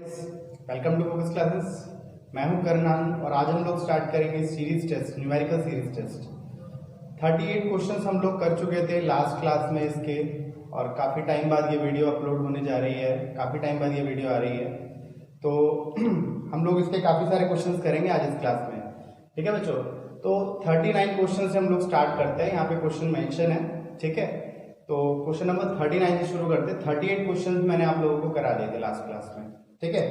Welcome to focus classes. मैं हूं करनान और आज हम लोग स्टार्ट करेंगे series test, numerical series test. 38 questions हम लोग कर चुके थे लास्ट क्लास में इसके, और काफ़ी टाइम बाद ये वीडियो अपलोड होने जा रही है, काफ़ी टाइम बाद ये वीडियो आ रही है। तो हम लोग इसके काफ़ी सारे क्वेश्चंस करेंगे आज इस क्लास में, ठीक है बच्चों। तो 39 क्वेश्चन से हम लोग स्टार्ट करते हैं। यहाँ पे क्वेश्चन मेंशन है, ठीक है। तो क्वेश्चन नंबर 39 से शुरू करते हैं। 38 क्वेश्चन मैंने आप लोगों को करा दिए थे लास्ट क्लास में, ठीक है।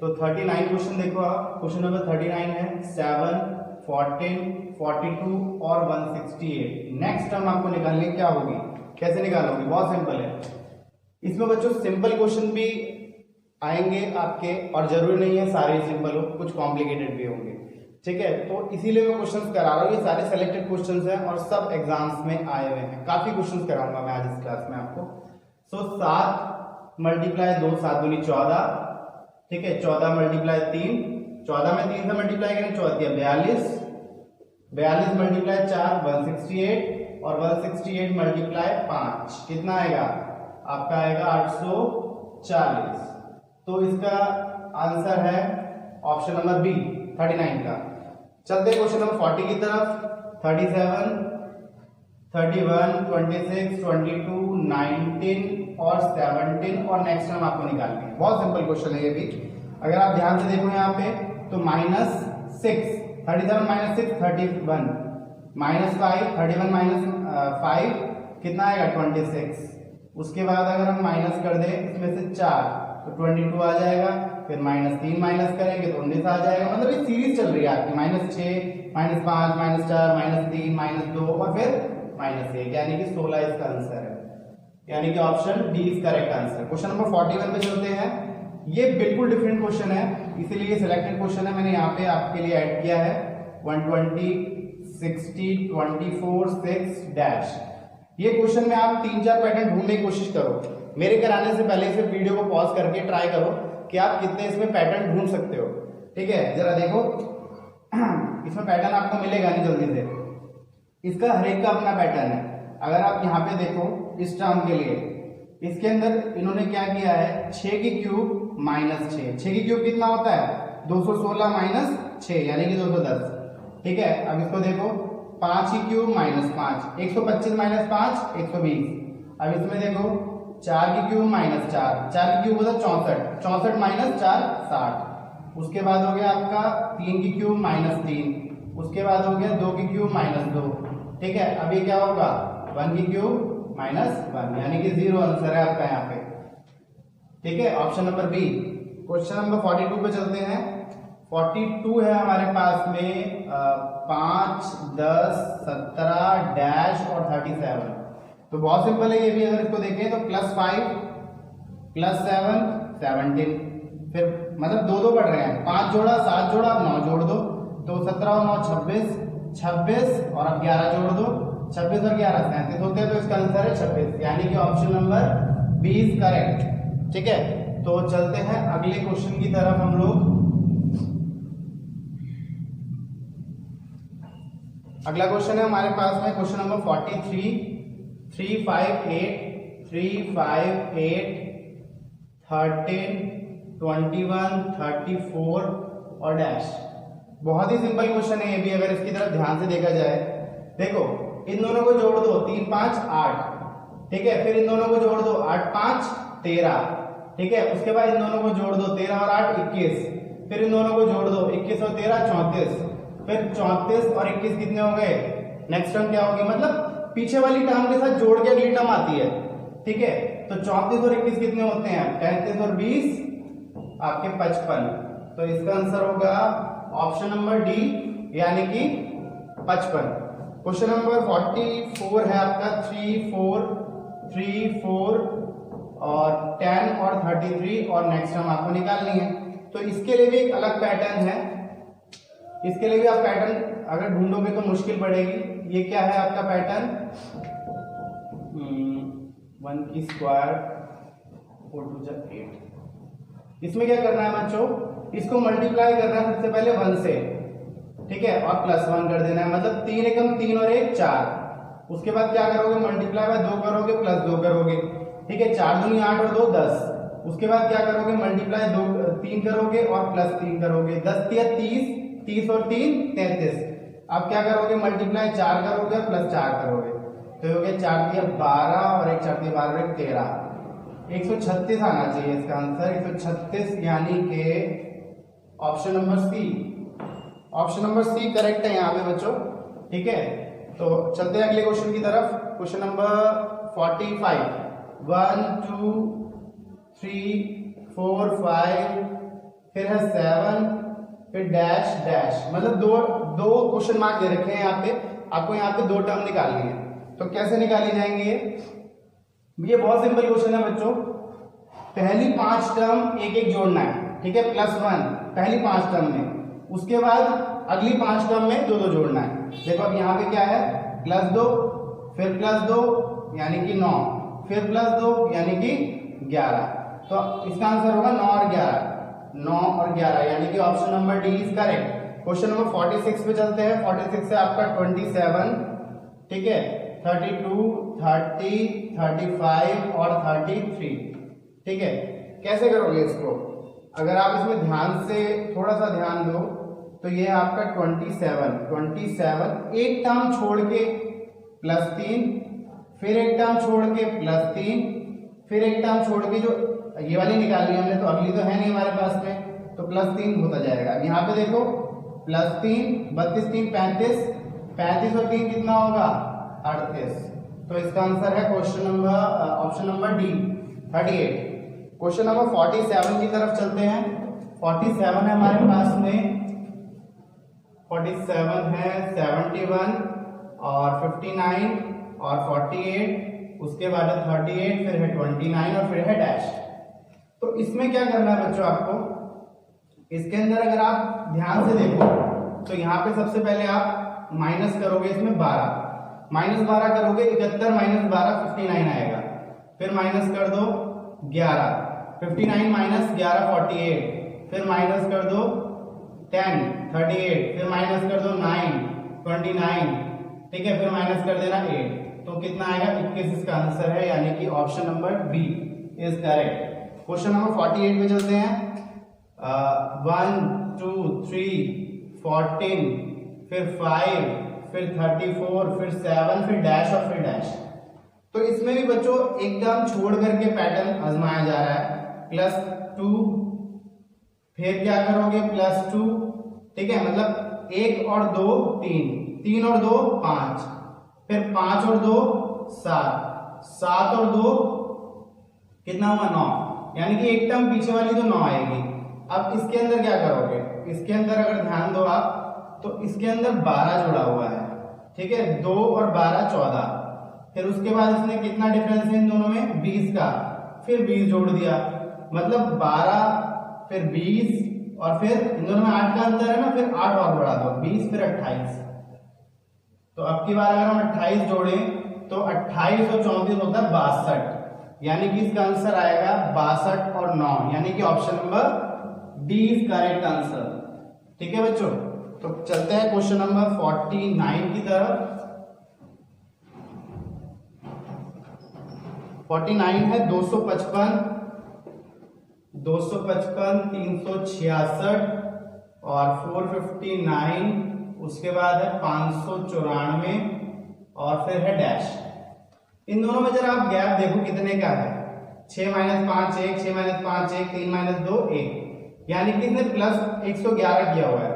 तो 39 क्वेश्चन देखो आप। क्वेश्चन नंबर 39 है 7, 14, 42 और 168। नेक्स्ट टर्म आपको निकालनी क्या होगी, कैसे निकालोगे? बहुत सिंपल है। इसमें बच्चों सिंपल क्वेश्चन भी आएंगे आपके, और जरूरी नहीं है सारे सिंपल हो, कुछ कॉम्प्लिकेटेड भी होंगे, ठीक है। तो इसीलिए मैं क्वेश्चंस करा रहा हूँ। ये सारे सेलेक्टेड क्वेश्चंस हैं और सब एग्जाम्स में आए हुए हैं। काफी क्वेश्चंस कराऊंगा मैं आज इस क्लास में आपको। 7 मल्टीप्लाई 2 7 दूनी 14, ठीक है। 14 मल्टीप्लाई 3, 14 में 3 से मल्टीप्लाई करें 14 42, 42 मल्टीप्लाई 4 168, और 168 मल्टीप्लाई 5 कितना आएगा आपका? आएगा 840। तो इसका आंसर है ऑप्शन नंबर बी 39 का। चलते हैं क्वेश्चन नंबर 40 की तरफ। 37, 31, 26, 22, 19 और 17 और नेक्स्ट टर्म आपको निकालनी है। बहुत सिंपल क्वेश्चन है ये भी। अगर आप ध्यान से देखो यहाँ पे तो -6, 37 माइनस 6 31, -5 31 -5 कितना आएगा? 26। उसके बाद अगर हम माइनस कर दें इसमें से 4 तो 22 आ जाएगा। फिर -3 माइनस करेंगे तो 19 आ जाएगा। मतलब ये सीरीज चल रही है आपकी, -6 -5 -4 -3 -2 और फिर -1, यानी कि 16 इसका आंसर है, यानी कि option D is correct answer. Question number 41 पे चलते हैं। ये बिल्कुल डिफरेंट क्वेश्चन है, इसीलिए सिलेक्टेड क्वेश्चन है, मैंने यहाँ पे आपके लिए ऐड किया है। 120 60 24 6 डैश। ये क्वेश्चन में आप 3-4 पैटर्न ढूंढने की कोशिश करो। मेरे कराने से पहले से वीडियो को पॉज करके ट्राई करो कि आप कितने इसमें पैटर्न ढूंढ सकते हो, ठीक है। जरा देखो इसमें पैटर्न आपको मिलेगा नहीं जल्दी से, इसका हर एक का अपना पैटर्न है। अगर आप यहाँ पे देखो इस टर्म के लिए, इसके अंदर इन्होंने क्या किया है? 6 की क्यूब -6, 6 की क्यूब कितना होता है? 216 - 6 यानी कि 210, ठीक है। अब इसको देखो 5 की क्यूब -5, 125 - 5 120। अब इसमें देखो 4 की क्यूब -4, 4 की क्यूब होता है 64, 64 - 4 60। उसके बाद हो गया आपका 3 की क्यूब -3, उसके बाद हो गया 2 की क्यूब -2, ठीक है। अभी क्या होगा? 1 की क्यूब -1, यानी कि 0 आंसर है आपका यहाँ पे, ठीक है। Option number B. Question number 42 पे चलते हैं। 42 है हमारे पास में 5 10 17 डैश और 37। तो बहुत सिंपल है ये भी। अगर इसको देखें तो +5 +7 17, फिर मतलब 2 बढ़ रहे हैं। 5 जोड़ा 7 जोड़ा, अब 9 जोड़ दो तो 17 और 9 26, 26 और अब 11 जोड़ दो, 26 और 11 37 होते हैं। तो इसका आंसर है 26, यानी कि option number B is correct, ठीक है। तो चलते हैं अगले क्वेश्चन की तरफ हम लोग। अगला क्वेश्चन है हमारे पास में क्वेश्चन नंबर 43, 358, 358, 13, 21, 34 और डैश। बहुत ही सिंपल क्वेश्चन है ये भी, अगर इसकी तरफ ध्यान से देखा जाए। देखो इन दोनों को जोड़ दो, 3 5 8, ठीक है। फिर इन दोनों को जोड़ दो, 8 5 13, ठीक है। उसके बाद इन दोनों को जोड़ दो, 13 और 8 21। फिर इन दोनों को जोड़ दो, 21 और 13 34। फिर 34 और 21 कितने हो गए? नेक्स्ट टर्म क्या होगी? मतलब पीछे वाली टर्म के साथ जोड़ के अगली टर्म आती है, ठीक है। तो 34 और 21 कितने होते हैं? 35 और 20 आपके 55। तो इसका आंसर होगा ऑप्शन नंबर डी, यानी कि 55। क्वेश्चन नंबर 44 है आपका 3 4 3 4 और 10 और 33 और नेक्स्ट टर्म आपको निकालनी है। तो इसके लिए भी एक अलग पैटर्न है, इसके लिए भी आप पैटर्न अगर ढूंढोगे तो मुश्किल पड़ेगी। ये क्या है आपका पैटर्न? 1 की स्क्वायर 4 2 8। इसमें क्या करना है बच्चों? इसको मल्टीप्लाई करना है सबसे पहले 1 से, ठीक है, और +1 कर देना है। मतलब 3 एकम 3 और 1 4। उसके बाद क्या करोगे? मल्टीप्लाई बाय 2 करोगे, +2 करोगे, ठीक है। 4 दूनी 8 और 2 10। उसके बाद क्या करोगे? मल्टीप्लाई 2 3 करोगे और प्लस 3 करोगे, 10 3 30, 30 और 3 33। अब क्या करोगे, मल्टीप्लाई 4 करोगे और प्लस 4 करोगे, तो हो गया 4 3 12 और 1 4 3 12 और 1 13, 136 आना चाहिए इसका आंसर, 136, यानी कि option number C, option number C correct है यहाँ पे बच्चों। ठीक है, तो चलते हैं अगले क्वेश्चन की तरफ। क्वेश्चन नंबर 45, 1 2 3 4 5, फिर है 7, फिर डैश डैश, मतलब दो क्वेश्चन मार्क दे रखे हैं यहाँ पे, आपको यहाँ पे 2 टर्म निकालनी है। तो कैसे निकाली जाएंगे ये बहुत सिंपल क्वेश्चन है बच्चों। पहली 5 टर्म एक एक जोड़ना है, ठीक है, +1 पहली 5 टर्म में, उसके बाद अगली 5 टर्म में 2 2 जोड़ना है। देखो अब यहाँ पे क्या है, +2, फिर +2 यानी कि 9, फिर +2 यानी कि 11, तो इसका आंसर होगा 9 और 11, 9 और 11, यानी कि option number D is correct. Question number 46 पे चलते हैं। 46 से आपका 27, ठीक है, 32, 30, 35 और 33, ठीक है। कैसे करोगे इसको, अगर आप इसमें ध्यान से थोड़ा सा ध्यान दो तो ये आपका 27 एक टर्म छोड़ के +3, फिर एक टर्म छोड़ के +3, फिर एक टर्म छोड़ के, जो ये वाली निकालनी है हमने, तो अगली तो है नहीं हमारे पास में, तो +3 होता जाएगा। यहाँ पे देखो +3, 32 3 35, 35 और 3 कितना होगा 38, तो इसका आंसर है question number option number D 38। Question number 47 की तरफ चलते हैं। 47 है हमारे पास में, 47 है 71 और 59 और 48, उसके बाद है 38, फिर है 29 और फिर है डैश। तो इसमें क्या करना है बच्चों आपको, इसके अंदर अगर आप ध्यान से देखो तो यहाँ पे सबसे पहले आप माइनस करोगे, इसमें 12 करोगे, 71 - 12 59 आएगा, फिर माइनस कर दो 11, 59 - 11 48, फिर माइनस कर दो 10 38, फिर माइनस कर दो 9 29, ठीक है, फिर माइनस कर देना 8, तो कितना आएगा 21 इसका आंसर है, यानी कि option number B is correct. Question number 48 पे चलते हैं। 1 2 3 14, फिर 5, फिर 34, फिर 7, फिर डैश और फिर डैश। तो इसमें भी बच्चों एकदम छोड़ करके पैटर्न आजमाया जा रहा है, +2, फिर क्या करोगे +2, ठीक है, मतलब 1 और 2 3, 3 और 2 5, फिर 5 और 2 7, 7 और 2 कितना हुआ 9, यानी कि एक टर्म पीछे वाली तो 9 आएगी। अब इसके अंदर क्या करोगे, इसके अंदर अगर ध्यान दो आप तो इसके अंदर 12 जुड़ा हुआ है, ठीक है, 2 और 12 14, फिर उसके बाद इसने कितना डिफरेंस है इन दोनों में 20 का, फिर 20 जोड़ दिया, मतलब 12 फिर 20 और फिर इन दोनों में 8 का अंतर है ना, फिर 8 और बढ़ा दो 20 फिर 28। तो अब की बार अगर हम 28 जोड़े तो 28 और 34 होता है 62, यानी कि इसका आंसर आएगा 62 और 9, यानी कि option number D is correct answer. ठीक है बच्चों, तो चलते हैं क्वेश्चन नंबर 49 की तरफ। 49 है 255, 366 और 459, उसके बाद है 594 और फिर है डैश। इन दोनों में जरा आप गैप देखो कितने का है, 6 - 5 1, 6 - 5 1, 3 - 2 1, यानी कि इसने +111 किया हुआ है।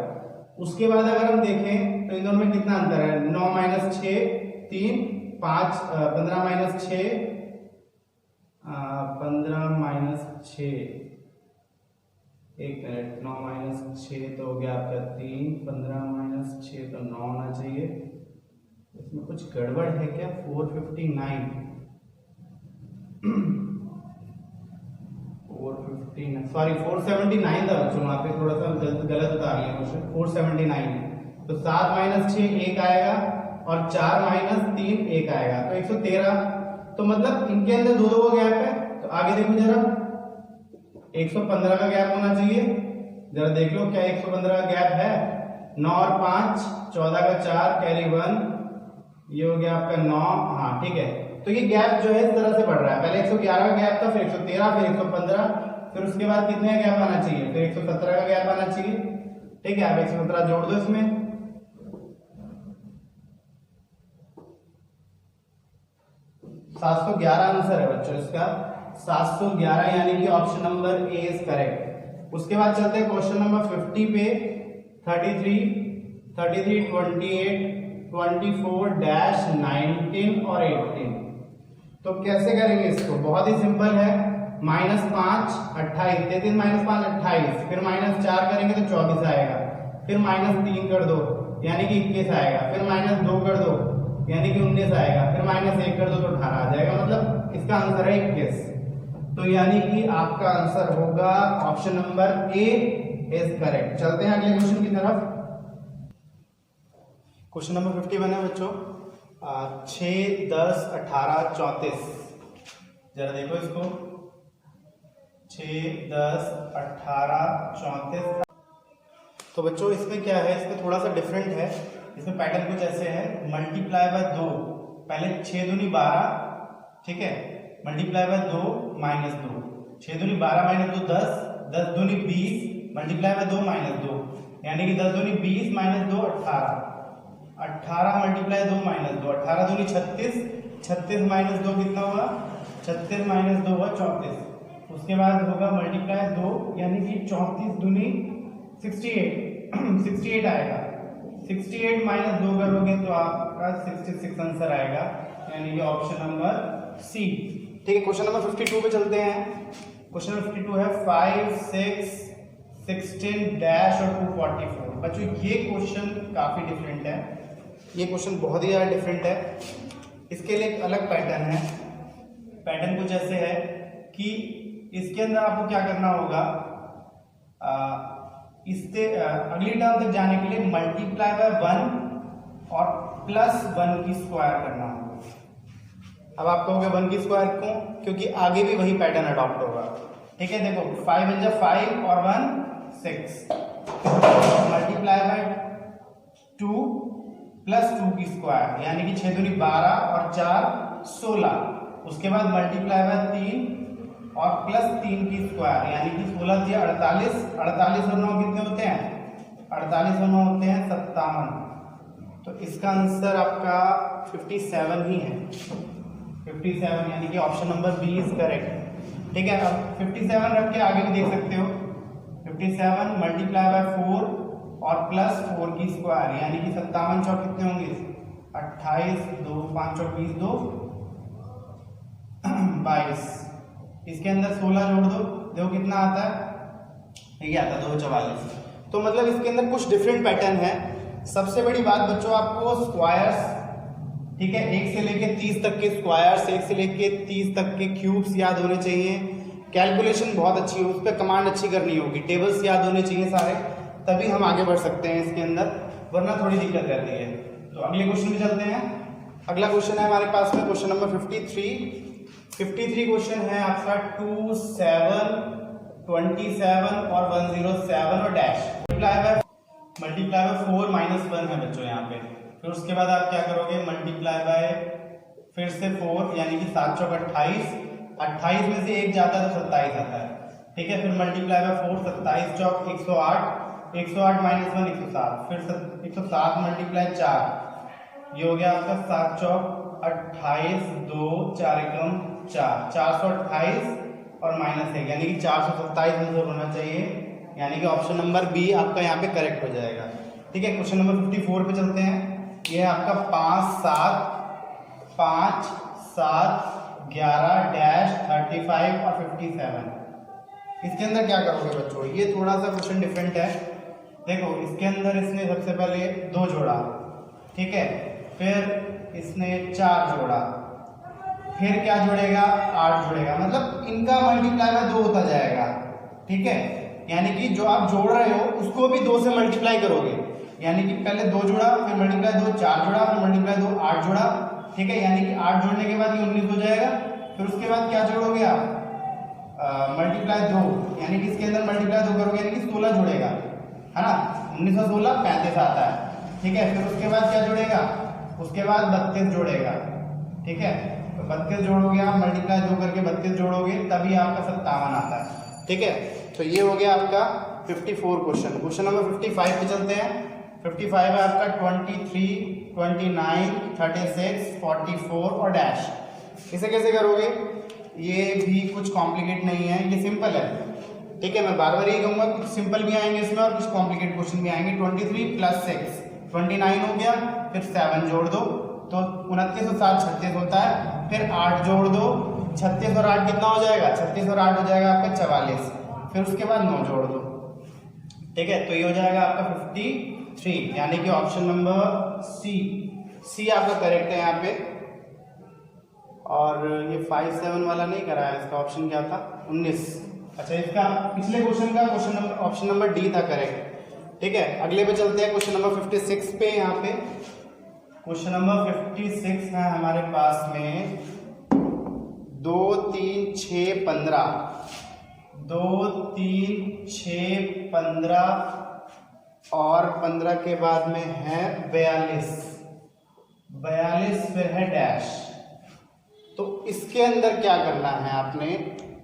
उसके बाद अगर हम देखें तो इन दोनों में कितना अंतर है, 9 - 6 3, 5 15 - 6 15 - 6, एक मिनट, 9 - 6 तो हो गया आपका 3, 15 - 6 तो 9 होना चाहिए, इसमें कुछ गड़बड़ है क्या, 459 सॉरी 479 था बच्चों, वहां पे थोड़ा सा गलत उतार लिया क्वेश्चन, 479 है। तो 7 - 6 1 आएगा और 4 - 3 1 आएगा, तो 113। तो मतलब इनके अंदर दो का गैप है। तो आगे देखो जरा, 115 का गैप होना चाहिए, जरा देख लो क्या 115 का गैप है। 9 और 5 14 का 4 कैरी 1, ये हो गया आपका 9, हाँ ठीक है। तो ये गैप जो है इस तरह से बढ़ रहा है, पहले 111 का गैप था, फिर 113, फिर 115, फिर उसके बाद कितने का गैप आना चाहिए, फिर 117 का गैप आना चाहिए। ठीक है, आप 117 जोड़ दो इसमें, 711 आंसर है बच्चों इसका, 711, यानी कि option number A is correct. उसके बाद चलते हैं क्वेश्चन नंबर 50 पे। 33, 28, 24 डैश 19 और 18। तो कैसे करेंगे इसको, बहुत ही सिंपल है। -5 28, 33 -5 28, फिर -4 करेंगे तो 24 आएगा, फिर -3 कर दो यानी कि 21 आएगा, फिर -2 कर दो यानी कि 19 आएगा, फिर -1 कर दो तो 18 आ जाएगा। मतलब इसका आंसर है 21। तो यानी कि आपका आंसर होगा option number A is correct. चलते हैं अगले क्वेश्चन की तरफ। क्वेश्चन नंबर 51 है बच्चों, 6, 10, 18, 34। जरा देखो इसको, 6, 10, 18, 34। तो बच्चों इसमें क्या है, इसमें थोड़ा सा डिफरेंट है। इसमें पैटर्न कुछ ऐसे है, मल्टीप्लाई बाय 2, पहले 6 दूनी 12, ठीक है, मल्टीप्लाई बाय 2 -2, 6 दूनी 12 -2 10, 10 दूनी 20, मल्टीप्लाई बाय 2 -2, यानी कि 10 दूनी 20 -2 18, 18 मल्टीप्लाई 2 -2, 18 दूनी 36, 36 -2 कितना होगा, 36 -2 हुआ 34। उसके बाद होगा मल्टीप्लाई 2, यानी कि 34 दूनी 68, 68 आएगा, 68 -2 करोगे तो आपका 66 आंसर आएगा, यानी कि ऑप्शन नंबर सी। ठीक है, क्वेश्चन नंबर 52 पे चलते हैं। क्वेश्चन नंबर 52 है 5, 6, 16 डैश और 244। बच्चों ये क्वेश्चन काफी डिफरेंट है, ये क्वेश्चन बहुत ही ज्यादा डिफरेंट है। इसके लिए एक अलग पैटर्न है। पैटर्न कुछ ऐसे है कि इसके अंदर आपको क्या करना होगा, इससे अगली टर्म तक जाने के लिए मल्टीप्लाई बाय 1 और +1 की स्क्वायर करना होगा। अब आप कहोगे 1 की स्क्वायर क्यों, क्योंकि आगे भी वही पैटर्न अडॉप्ट होगा। ठीक है, देखो 5 × 5 और 1 6, मल्टीप्लाई बाय 2 +2 की स्क्वायर, यानी कि 6 दूनी 12 और 4 16। उसके बाद मल्टीप्लाई बाय 3 और +3 की स्क्वायर, यानी कि 16 से 48, 48 और 9 कितने होते हैं, 48 और 9 होते हैं 57। तो इसका आंसर आपका 57 ही है, 57, यानी कि option number B is correct. ठीक है, अब 57 रख के आगे भी देख सकते हो, 57 मल्टीप्लाई बाय 4 और +4 की स्क्वायर, यानी कि 57 चौक कितने होंगे, 28, 2 5 चौक 20, 2 22। इसके अंदर 16 जोड़ दो, देखो कितना आता है, ये आता है 244। तो मतलब इसके अंदर कुछ डिफरेंट पैटर्न है। सबसे बड़ी बात बच्चों, आपको स्क्वायर्स, ठीक है, 1 से लेके 30 तक के स्क्वायर्स, 1 से लेके 30 तक के क्यूब्स याद होने चाहिए। कैलकुलेशन बहुत अच्छी हो, उस पर कमांड अच्छी करनी होगी, टेबल्स याद होने चाहिए सारे, तभी हम आगे बढ़ सकते हैं इसके अंदर, वरना थोड़ी दिक्कत रहती है। तो अगले क्वेश्चन में चलते हैं। अगला क्वेश्चन है हमारे पास में क्वेश्चन नंबर 53 क्वेश्चन है आपका 2, 7, 27 और 107 और डैश। मल्टीप्लाई बाय 4 -1 है बच्चों यहाँ पे। फिर उसके बाद आप क्या करोगे, मल्टीप्लाई बाय फिर से 4, यानी कि 7 चौक 28, 28 में से 1 जाता है तो 27 आता है। ठीक है, फिर मल्टीप्लाई बाय 4, 27 चौक 108, 108 -1 107, फिर 107 मल्टीप्लाई 4, ये हो गया आपका 7 चौक 28, 2 4 एकम 4, 428 और -1, यानी कि 427 आंसर होना चाहिए, यानी कि ऑप्शन नंबर बी आपका यहाँ पे करेक्ट हो जाएगा। ठीक है, क्वेश्चन नंबर 54 पे चलते हैं। ये है आपका 5, 7 11 डैश 35 और 57। इसके अंदर क्या करोगे बच्चों, ये थोड़ा सा क्वेश्चन डिफरेंट है। देखो इसके अंदर इसने सबसे पहले 2 जोड़ा, ठीक है, फिर इसने 4 जोड़ा, फिर क्या जोड़ेगा, 8 जोड़ेगा, मतलब इनका मल्टीप्लाई बाय 2 होता जाएगा। ठीक है, यानी कि जो आप जोड़ रहे हो उसको भी 2 से मल्टीप्लाई करोगे, यानी कि पहले 2 जोड़ा, फिर मल्टीप्लाई 2 4 जोड़ा, फिर मल्टीप्लाई 2 8 जोड़ा। ठीक है, यानी कि 8 जोड़ने के बाद ये 19 हो जाएगा। फिर उसके बाद क्या जोड़ोगे आप, मल्टीप्लाई 2, यानी कि इसके अंदर मल्टीप्लाई 2 करोगे, यानी कि 16 जोड़ेगा, है ना, 19 और 16 35 आता है। ठीक है, फिर उसके बाद क्या जोड़ेगा, उसके बाद 32 जोड़ेगा। ठीक है, तो 32 जोड़ोगे आप, मल्टीप्लाई 2 करके 32 जोड़ोगे, तभी आपका 57 आता है। ठीक है, तो ये हो गया आपका 54 क्वेश्चन। क्वेश्चन नंबर 55 पे चलते हैं। 55 है आपका 23, 29, 36, 44 और डैश। इसे कैसे करोगे? ये भी कुछ कॉम्प्लिकेट नहीं है, ये सिंपल है। ठीक है, मैं बार बार यही कहूंगा, कुछ सिंपल भी आएंगे इसमें और कुछ कॉम्प्लिकेट क्वेश्चन भी आएंगे। 23 + 6 29 हो गया, फिर 7 जोड़ दो तो 29 और 7 36 होता है, फिर 8 जोड़ दो, 36 और 8 कितना हो जाएगा? 36 और 8 हो जाएगा आपका 44, फिर उसके बाद 9 जोड़ दो। ठीक है, तो ये हो जाएगा आपका 53, यानी कि ऑप्शन नंबर सी आपका करेक्ट है यहाँ पे। और ये 57 वाला नहीं करा है, इसका ऑप्शन क्या था? 19। अच्छा, इसका पिछले क्वेश्चन का question number option number D था करेक्ट। ठीक है, अगले पे चलते हैं। क्वेश्चन नंबर 56 पे, यहाँ पे क्वेश्चन नंबर 56 है हमारे पास में 2, 3, 6, 15, 2, 3, 6, 15 और 15 के बाद में है 42, 42 फिर है डैश। तो इसके अंदर क्या करना है आपने?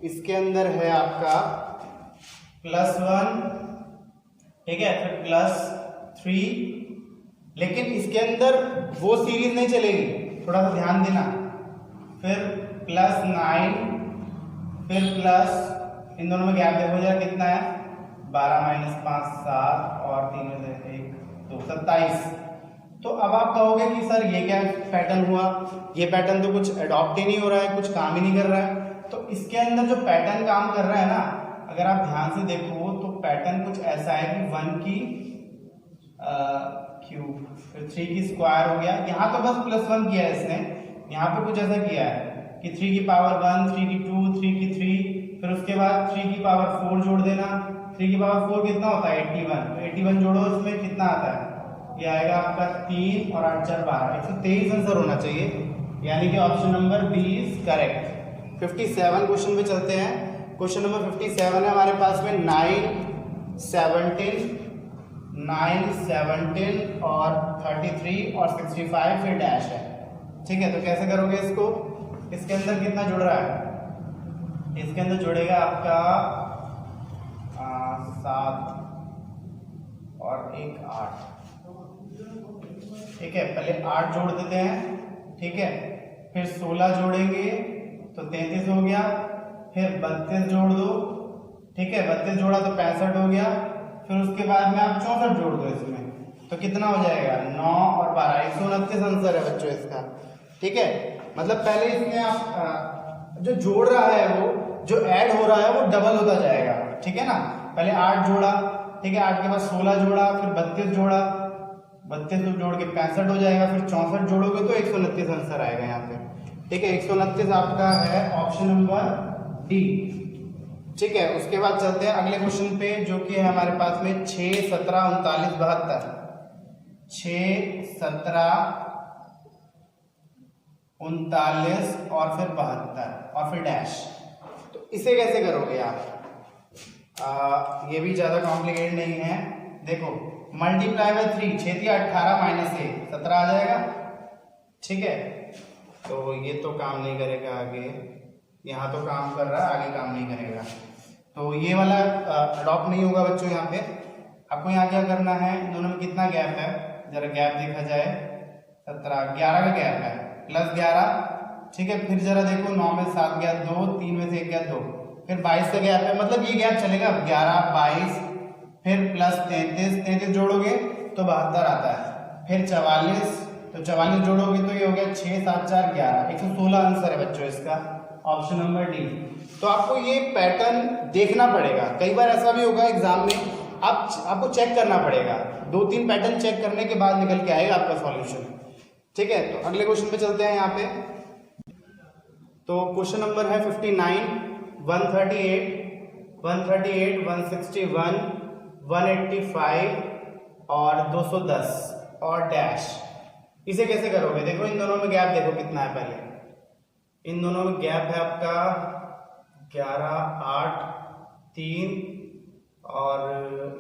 इसके अंदर है आपका +1, ठीक है, फिर +3, लेकिन इसके अंदर वो सीरीज नहीं चलेगी, थोड़ा सा ध्यान देना। फिर +9, फिर प्लस, इन दोनों में गैप देखो जरा कितना है? 12 - 5 7 और 3 में से 1 2 27। तो अब आप कहोगे कि सर ये क्या पैटर्न हुआ? ये पैटर्न तो कुछ अडॉप्ट ही नहीं हो रहा है, कुछ काम ही नहीं कर रहा है। तो इसके अंदर जो पैटर्न काम कर रहा है ना, अगर आप ध्यान से देखो तो पैटर्न कुछ ऐसा है कि 1 की क्यूब, फिर 3 की स्क्वायर हो गया। यहाँ तो बस +1 किया है इसने, यहाँ पे कुछ ऐसा किया है कि 3 की पावर 1, 3 की 2, 3 की 3, फिर उसके बाद 3 की पावर 4 जोड़ देना। 3 की पावर 4 कितना होता है? 81। तो 81 जोड़ो, इसमें कितना आता है? ये आएगा आपका 3 और 8 4 12, 123 आंसर होना चाहिए, यानी कि option number B is correct. 57 question पे चलते हैं। क्वेश्चन नंबर 57 है हमारे पास में 9, 17 और 33 और 65 फिर डैश है। ठीक है, तो कैसे करोगे इसको? इसके अंदर कितना जुड़ रहा है? इसके अंदर जुड़ेगा आपका 7 और 1 8। ठीक है, पहले 8 जोड़ देते हैं, ठीक है, फिर 16 जोड़ेंगे तो 33 हो गया, फिर 32 जोड़ दो, ठीक है, 32 जोड़ा तो 65 हो गया, फिर उसके बाद में आप 64 जोड़ दो इसमें, तो कितना हो जाएगा? 9 और 12, 129 आंसर है बच्चों इसका। ठीक है, मतलब पहले इसमें आप जो जोड़ रहा है, वो जो ऐड हो रहा है वो डबल होता जाएगा। ठीक है ना, पहले 8 जोड़ा, ठीक है, 8 के बाद 16 जोड़ा, फिर 32 जोड़ा, 32 जोड़ के 65 हो जाएगा, फिर 64 जोड़ोगे तो 129 आंसर आएगा यहाँ पे। ठीक है, 129 आपका है ऑप्शन नंबर डी। ठीक है, उसके बाद चलते हैं अगले क्वेश्चन पे, जो कि है हमारे पास में 6, 17, 39, 72। 6, 17, 39 और फिर 72 और फिर डैश। तो इसे कैसे करोगे आप? ये भी ज्यादा कॉम्प्लिकेटेड नहीं है। देखो, मल्टीप्लाई बाय 3, 6 × 18 - 1 17 आ जाएगा। ठीक है, तो ये तो काम नहीं करेगा आगे, यहाँ तो काम कर रहा है, आगे काम नहीं करेगा, तो ये वाला अडॉप्ट नहीं होगा बच्चों। यहाँ पे आपको यहाँ क्या करना है? इन दोनों में कितना गैप है? जरा गैप देखा जाए, 17 11 का गैप है, +11। ठीक है, फिर जरा देखो, 9 में 7 गया 2, 3 में से 1 गया 2, फिर 22 का गैप है, मतलब ये गैप चलेगा 11 22, फिर +33 जोड़ोगे तो 72 आता है, फिर 44, तो 44 जोड़ोगे तो ये हो गया 6 7 4 11, 116 आंसर है बच्चों इसका, ऑप्शन नंबर डी। तो आपको ये पैटर्न देखना पड़ेगा, कई बार ऐसा भी होगा एग्जाम में, आपको चेक करना पड़ेगा, 2-3 पैटर्न चेक करने के बाद निकल के आएगा आपका सॉल्यूशन। ठीक है, तो अगले क्वेश्चन पे चलते हैं यहाँ पे। तो क्वेश्चन नंबर है 59, 138, 161, 185 और 210 और डैश। इसे कैसे करोगे? देखो, इन दोनों में गैप देखो कितना है। पहले इन दोनों में गैप है आपका 11 8 3 और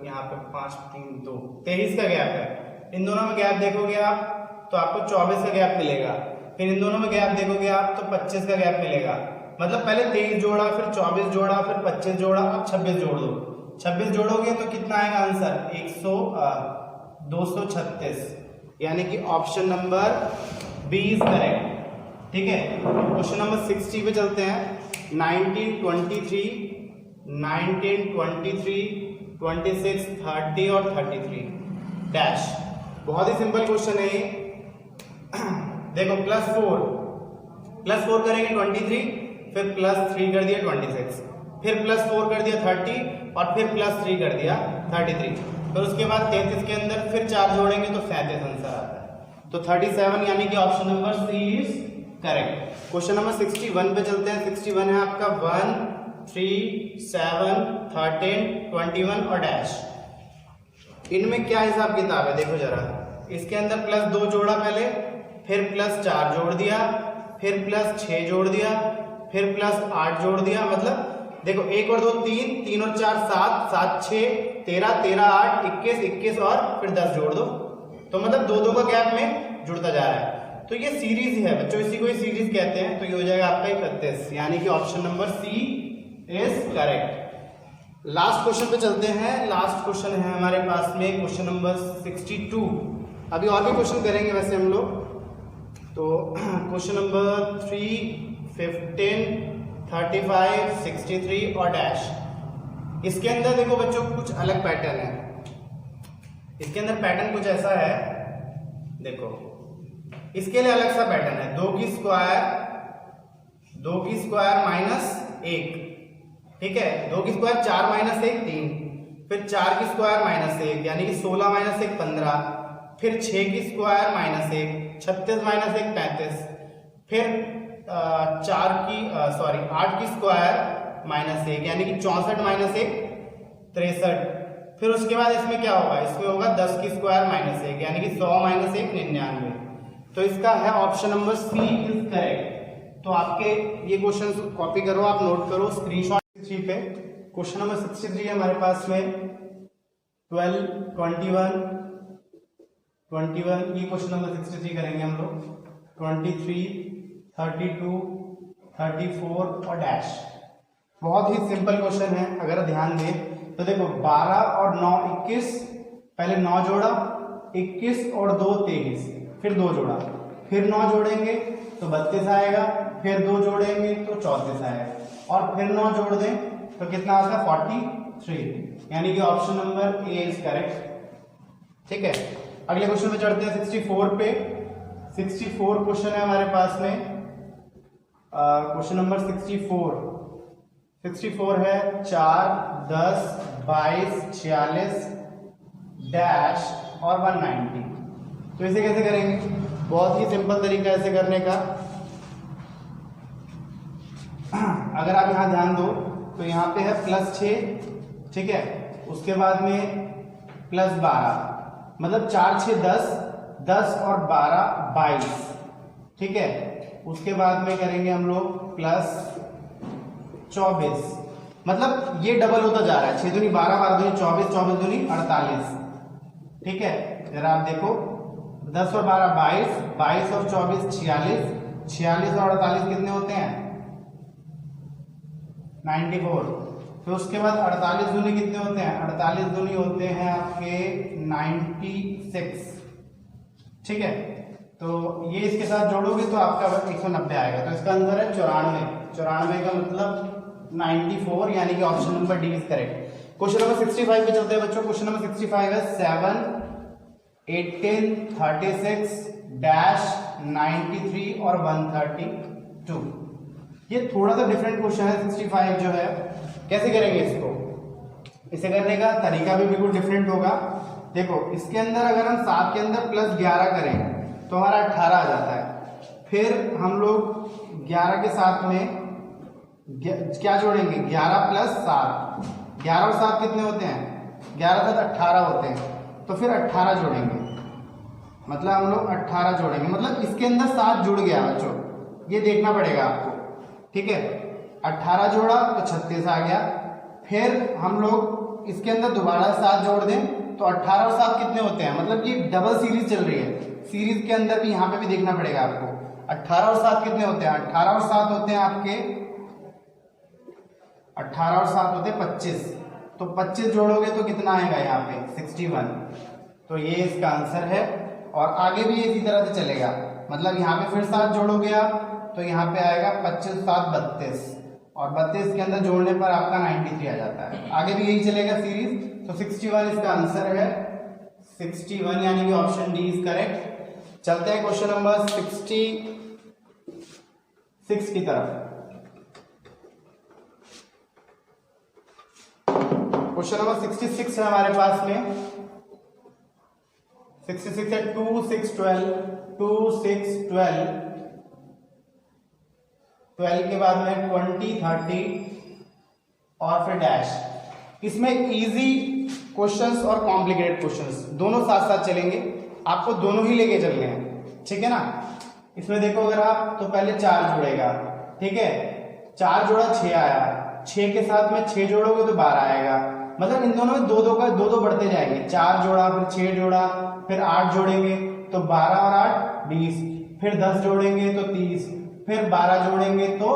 यहाँ पे 5 3 2 23 का गैप है। इन दोनों में गैप देखोगे आप तो आपको 24 का गैप मिलेगा। फिर इन दोनों में गैप देखोगे आप तो 25 का गैप मिलेगा। मतलब पहले 23 जोड़ा, फिर 24 जोड़ा, फिर 25 जोड़ा, अब 26 जोड़ दो। 26 जोड़ोगे तो कितना आएगा आंसर? 236, यानी कि option number B is correct. ठीक है, क्वेश्चन नंबर 60 पे चलते हैं। 1923, 26, 30 और 33 डैश। बहुत ही सिंपल क्वेश्चन है ये। देखो प्लस 4 करेंगे 23, फिर +3 कर दिया 26, फिर +4 कर दिया 30 और फिर +3 कर दिया 33, फिर उसके बाद 33 के अंदर फिर 4 जोड़ेंगे तो 37 आंसर आता है। तो 37 यानी कि option number C is correct. Question number 61 पे चलते हैं। 61 है आपका 1, 3, 7, 13, 21 और डैश। इनमें क्या हिसाब किताब है देखो जरा। इसके अंदर +2 जोड़ा पहले, फिर +4 जोड़ दिया, फिर +6 जोड़ दिया, फिर +8 जोड़ दिया। मतलब देखो 1 और 2 3, 3 और 4 7, 7 6 13, 13 8 21, 21 और फिर 10 जोड़ दो। तो मतलब 2 का गैप में जुड़ता जा रहा है। तो ये सीरीज है बच्चों, इसी को ही सीरीज कहते हैं। तो ये हो जाएगा आपका 31, यानी कि option number C is correct. Last question पे चलते हैं। लास्ट क्वेश्चन है हमारे पास में क्वेश्चन नंबर 62। अभी और भी क्वेश्चन करेंगे वैसे हम लोग। तो क्वेश्चन नंबर 3, 15, 35, 63 और डैश। इसके अंदर देखो बच्चों कुछ अलग पैटर्न है। इसके अंदर पैटर्न कुछ ऐसा है, देखो इसके लिए अलग सा पैटर्न है। 2 की स्क्वायर -1, ठीक है। 2 की स्क्वायर 4 -1 3, फिर 4 की स्क्वायर -1 यानी कि 16 -1 15, फिर 6 की स्क्वायर -1 36 -1 35, फिर 8 की स्क्वायर -1 यानी कि 64 -1 63, फिर उसके बाद इसमें क्या होगा? इसमें होगा 10 की स्क्वायर -1 यानी कि 100 -1 99। तो इसका है option number C is correct. तो आपके ये क्वेश्चन कॉपी करो, आप नोट करो स्क्रीनशॉट। 63 पे क्वेश्चन नंबर 63 है हमारे पास में। 12, 21 ये क्वेश्चन नंबर 63 करेंगे हम लोग। 23, 32, 34 और डैश। बहुत ही सिंपल क्वेश्चन है अगर ध्यान दें तो। देखो 12 और 9 21, पहले 9 जोड़ा, 21 और 2 23, फिर 2 जोड़ा, फिर 9 जोड़ेंगे तो 32 आएगा, फिर 2 जोड़ेंगे तो 34 आएगा, और फिर 9 जोड़ दें तो कितना आता है? 43, यानी कि option number A is correct. ठीक है, अगले क्वेश्चन पे चढ़ते हैं 64 पे। 64 क्वेश्चन है हमारे पास में। क्वेश्चन नंबर 64 है 4, 10, 22, 46 डैश और 190। तो इसे कैसे करेंगे? बहुत ही सिंपल तरीका ऐसे करने का। अगर आप यहां ध्यान दो तो यहाँ पे है +6, ठीक है। उसके बाद में +12, मतलब 4 6 10, 10 और 12 22, ठीक है। उसके बाद में करेंगे हम लोग +24, मतलब ये डबल होता जा रहा है। 6 दूनी 12, 12 दूनी 24, 24 दूनी 48, ठीक है। जरा आप देखो 10 और 12 22, 22 और 24 46, 46 और 48 कितने होते हैं? 94। फिर उसके बाद 48 दूनी कितने होते हैं? 48 दूनी होते हैं आपके 96, ठीक है। तो ये इसके साथ जोड़ोगे तो आपका 190 आएगा। तो इसका आंसर है 94। 94 का मतलब 94, यानी कि option number D is correct. Question number 65 पे चलते हैं बच्चों। क्वेश्चन नंबर 65 है 7, 18, 36 डैश 93 और 132। ये थोड़ा सा डिफरेंट क्वेश्चन है 65 जो है। कैसे करेंगे इसको? इसे करने का तरीका भी बिल्कुल डिफरेंट होगा। देखो इसके अंदर अगर हम 7 के अंदर +11 करें तो हमारा 18 आ जाता है। फिर हम लोग 11 के साथ में क्या जोड़ेंगे? 11 + 7, 11 और 7 कितने होते हैं? 11 7 18 होते हैं। तो फिर 18 जोड़ेंगे, मतलब हम लोग 18 जोड़ेंगे, मतलब इसके अंदर 7 जुड़ गया बच्चों, ये देखना पड़ेगा आपको, ठीक है। 18 जोड़ा तो 36 आ गया। फिर हम लोग इसके अंदर दोबारा 7 जोड़ दें तो 18 और 7 कितने होते हैं? मतलब ये डबल सीरीज चल रही है। सीरीज के अंदर भी यहाँ पे भी देखना पड़ेगा आपको। 18 और 7 कितने होते हैं? 18 और 7 होते हैं आपके 18 और 7 होते 25, तो 25 जोड़ोगे तो कितना आएगा यहाँ पे 61। तो ये इसका आंसर है। और आगे भी इसी तरह से चलेगा, मतलब यहाँ पे फिर 7 जोड़ोगे आप तो यहाँ पे आएगा 25 7 32, और 32 के अंदर जोड़ने पर आपका 93 आ जाता है। आगे भी यही चलेगा सीरीज। तो 61 इसका आंसर है, 61 यानी कि ऑप्शन डी इज करेक्ट। चलते हैं क्वेश्चन नंबर 66 की तरफ। क्वेश्चन नंबर 66 है हमारे पास में। 66 है 2 6 12, 2 6 12, 12 के बाद में 20 30 और फिर डैश। इसमें इजी क्वेश्चंस और कॉम्प्लिकेटेड क्वेश्चंस दोनों साथ साथ चलेंगे, आपको दोनों ही लेके चलने हैं, ठीक है ना। इसमें देखो अगर आप तो पहले 4 जोड़ेगा, ठीक है, 4 जोड़ा 6 आया, 6 के साथ में 6 जोड़ोगे तो 12 आएगा, मतलब इन दोनों में दो दो बढ़ते जाएंगे। 4 जोड़ा फिर 6 जोड़ा फिर 8 जोड़ेंगे तो 12 और 8 20, फिर 10 जोड़ेंगे तो 30, फिर 12 जोड़ेंगे तो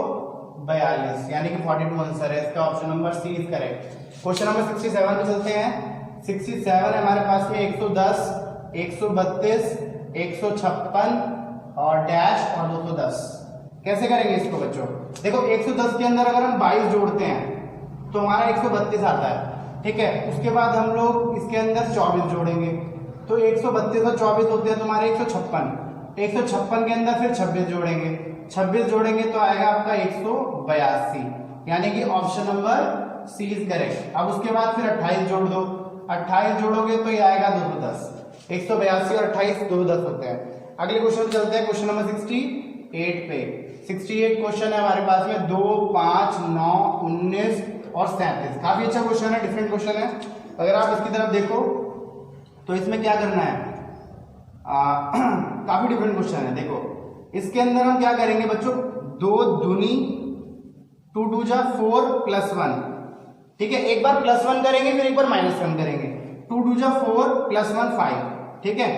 42, यानी कि 42 आंसर है इसका। Option number C is correct. Question number 67 पे चलते हैं। 67 है हमारे पास में 110, 132, 156 और डैश और 210। कैसे करेंगे इसको बच्चों? देखो 110 के अंदर अगर हम 22 जोड़ते हैं तो हमारा 132 आता है, ठीक है। उसके बाद हम लोग इसके अंदर 24 जोड़ेंगे तो 132 और 24 होते हैं तुम्हारे 156। 156 के अंदर फिर 26 जोड़ेंगे, 26 जोड़ेंगे तो आएगा आपका 182, यानी कि option number C is correct. अब उसके बाद फिर 28 जोड़ दो, 28 जोड़ोगे तो ये आएगा 210। 182 और 28 210 होते हैं। अगले क्वेश्चन चलते हैं, क्वेश्चन नंबर 68 पे। 68 क्वेश्चन है हमारे पास में 2 5 9 19 और 37। काफी अच्छा क्वेश्चन है, डिफरेंट क्वेश्चन है। अगर आप इसकी तरफ देखो तो इसमें क्या करना है, काफी डिफरेंट क्वेश्चन है। देखो इसके अंदर हम क्या करेंगे बच्चों, 2 दूनी 2 2 जा 4 प्लस 1, ठीक है। एक बार प्लस 1 करेंगे फिर एक बार माइनस 1 करेंगे। 2 2 जा 4 प्लस 1 5, ठीक है।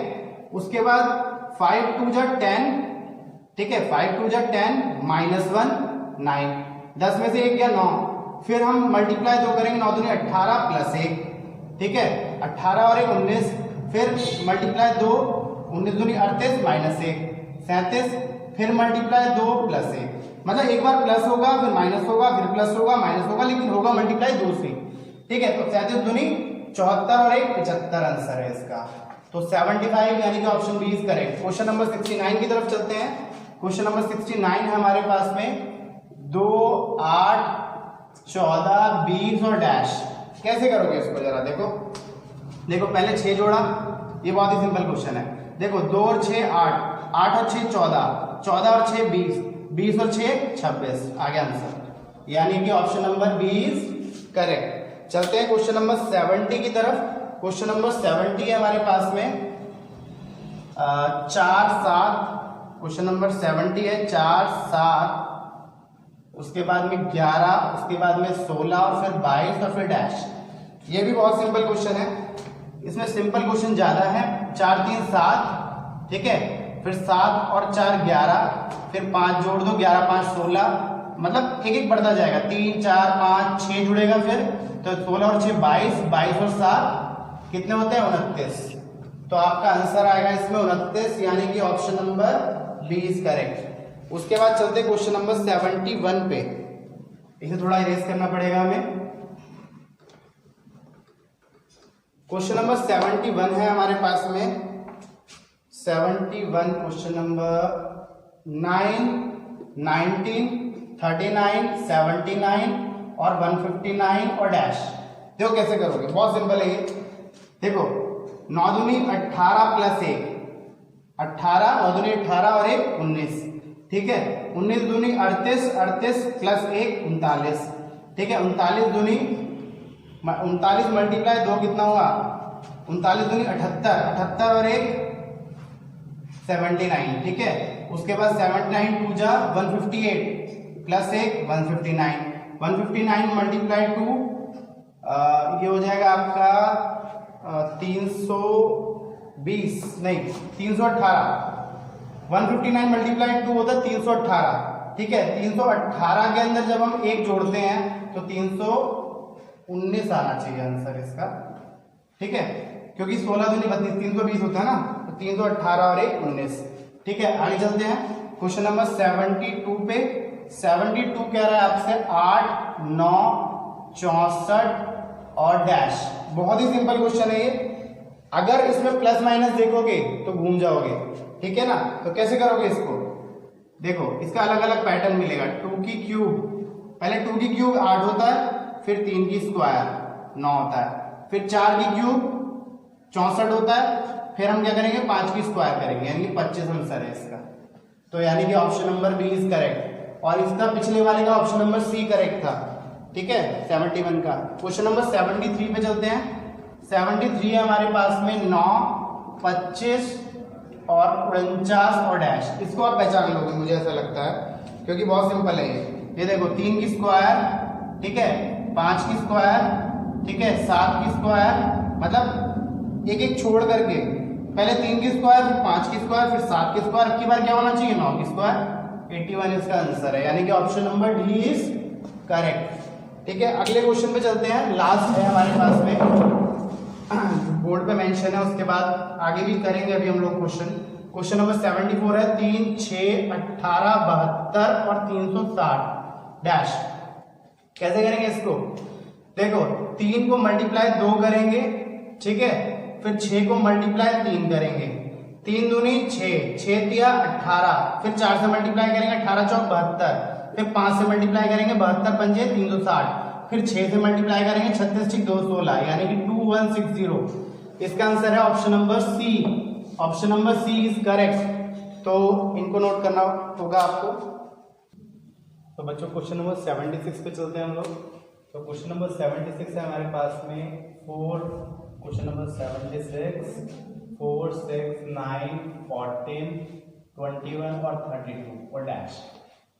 उसके बाद 5 2 जा 10, ठीक है, 5 2 जा 10 माइनस 1 9, 10 में से 1 गया 9, फिर हम मल्टीप्लाई 2 करेंगे, 9 दूनी 18 प्लस 1, ठीक है, 18 और 1 19, फिर मल्टीप्लाई 2 19 दूनी 38 माइनस 1 37, फिर मल्टीप्लाई 2 प्लस 1, मतलब एक बार प्लस होगा फिर माइनस होगा फिर प्लस होगा माइनस होगा, लेकिन होगा मल्टीप्लाई 2 से, ठीक है। तो 37 दूनी 74 और 1 75 आंसर है इसका। तो 75 यानी कि option B is correct. Question number 69 की तरफ चलते हैं। क्वेश्चन नंबर 69 है हमारे पास में 2 8 14 20 और डैश। कैसे करोगे इसको जरा देखो। देखो पहले 6 जोड़ा, ये बहुत ही सिंपल क्वेश्चन है। देखो 2 और 6 8, 8 और 6 14, 14 और 6 20, 20 और 6 26, आ गया आंसर, यानी कि option number B is correct. चलते हैं क्वेश्चन नंबर 70 की तरफ। क्वेश्चन नंबर 70 है हमारे पास में 4 7। क्वेश्चन नंबर 70 है 4 7, उसके बाद में 11, उसके बाद में 16 और फिर 22 और फिर डैश। ये भी बहुत सिंपल क्वेश्चन है, इसमें सिंपल क्वेश्चन ज्यादा है। 4 3 7, ठीक है, फिर 7 और 4 11, फिर 5 जोड़ दो, 11 5 16, मतलब एक एक बढ़ता जाएगा, 3 4 5 6 जुड़ेगा, फिर तो 16 और 6 22, 22 और 7 कितने होते हैं 29। तो आपका आंसर आएगा इसमें 29, यानी कि option number B is correct. उसके बाद चलते क्वेश्चन नंबर 71 पे। इसे थोड़ा इरेज करना पड़ेगा हमें। क्वेश्चन नंबर 71 है हमारे पास में 71। क्वेश्चन नंबर 9 19 39 79 और 159 और डैश। देखो कैसे करोगे, बहुत सिंपल है ये। देखो 9 दूनी 18 प्लस 1 18, 9 दूनी 18 और 1 19, ठीक है। 19 दूनी 38, 38 प्लस 1 39, ठीक है। 39 दूनी 39 मल्टीप्लाई 2 कितना हुआ 39 दूनी 78, 78 और 1 79, ठीक है। उसके बाद 79 2 जा 158 प्लस 1 159, 159 मल्टीप्लाई 2 ये हो जाएगा आपका 320 नहीं 318। 159 मल्टीप्लाई 2 होता है 318, ठीक है। 318 के अंदर जब हम 1 जोड़ते हैं तो 319 आना चाहिए आंसर इसका, ठीक है, क्योंकि 16 दूनी 32, 320 होता है ना, तो 318 और 1 19। ठीक है, आगे चलते हैं क्वेश्चन नंबर 72 पे। 72 कह रहा है आपसे 8, 9, 64 और डैश। बहुत ही सिंपल क्वेश्चन है ये। अगर इसमें प्लस माइनस देखोगे तो घूम जाओगे, ठीक है ना। तो कैसे करोगे इसको, देखो इसका अलग अलग पैटर्न मिलेगा। 2 की क्यूब, पहले 2 की क्यूब 8 होता है, फिर 3 की स्क्वायर 9 होता है, फिर 4 की क्यूब 64 होता है, फिर हम क्या करेंगे 5 की स्क्वायर करेंगे, यानी कि 25 आंसर है इसका। तो यानी कि option number B is correct, और इसका पिछले वाले का ऑप्शन नंबर सी करेक्ट था, ठीक है, 71 का। क्वेश्चन नंबर 73 पे चलते हैं। 73 है हमारे पास में 9, 25 और 49 और डैश। इसको आप पहचान लोगे मुझे ऐसा लगता है, क्योंकि बहुत सिंपल है ये देखो 3 की स्क्वायर, ठीक है, 5 की स्क्वायर, ठीक है, 7 की स्क्वायर, मतलब एक एक छोड़ करके पहले 3 की स्क्वायर, फिर 5 की स्क्वायर, फिर 7 की स्क्वायर, अब की बार क्या होना चाहिए 9 की स्क्वायर। 81 इसका आंसर है, यानी कि option number D is correct. ठीक है, अगले क्वेश्चन पे चलते हैं, लास्ट है हमारे पास में, बोर्ड पे मेंशन है, उसके बाद आगे भी करेंगे अभी हम लोग क्वेश्चन। क्वेश्चन नंबर 74 है 3, 6, 18, 72 और 360 डैश। कैसे करेंगे इसको, देखो 3 को मल्टीप्लाई 2 करेंगे, ठीक है, फिर 6 को मल्टीप्लाई 3 करेंगे, 3 दूनी 6, 6 तिया 18, फिर 4 से मल्टीप्लाई करेंगे 18 चौक 72, फिर 5 से मल्टीप्लाई करेंगे 72 पंजे 360, फिर 6 से मल्टीप्लाई करेंगे 36 6 216, यानी कि 2160। इसका आंसर है option number C. Option number C is correct. तो इनको नोट करना होगा आपको। तो बच्चों क्वेश्चन नंबर 76 पे चलते हैं हम लोग। तो क्वेश्चन नंबर 76 है हमारे पास में 4, क्वेश्चन नंबर 76, 4, 6, 9, 14, 21 और 32 और डैश।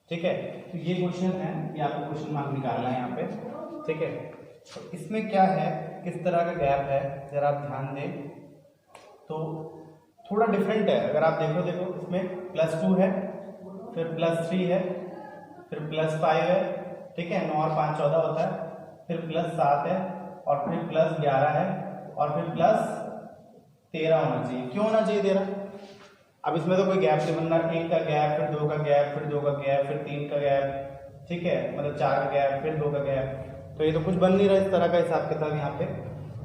ठीक है, तो ये क्वेश्चन है, ये आपको क्वेश्चन मार्क निकालना है यहाँ पे, ठीक है। तो इसमें क्या है, किस तरह का गैप है, जरा आप ध्यान दें तो थोड़ा डिफरेंट है। अगर आप देखो इसमें +2 है, फिर +3 है, फिर +5 है, ठीक है, 9 और 5 14 होता है, फिर +7 है, और फिर +11 है, और फिर +13 होना चाहिए। क्यों होना चाहिए 13? अब इसमें तो कोई गैप नहीं बनना, 1 का गैप, फिर 2 का गैप, फिर 2 का गैप, फिर 3 का गैप, ठीक है, मतलब 4 का गैप, फिर 2 का गैप, तो ये तो कुछ बन नहीं रहा इस तरह का हिसाब किताब यहाँ पे।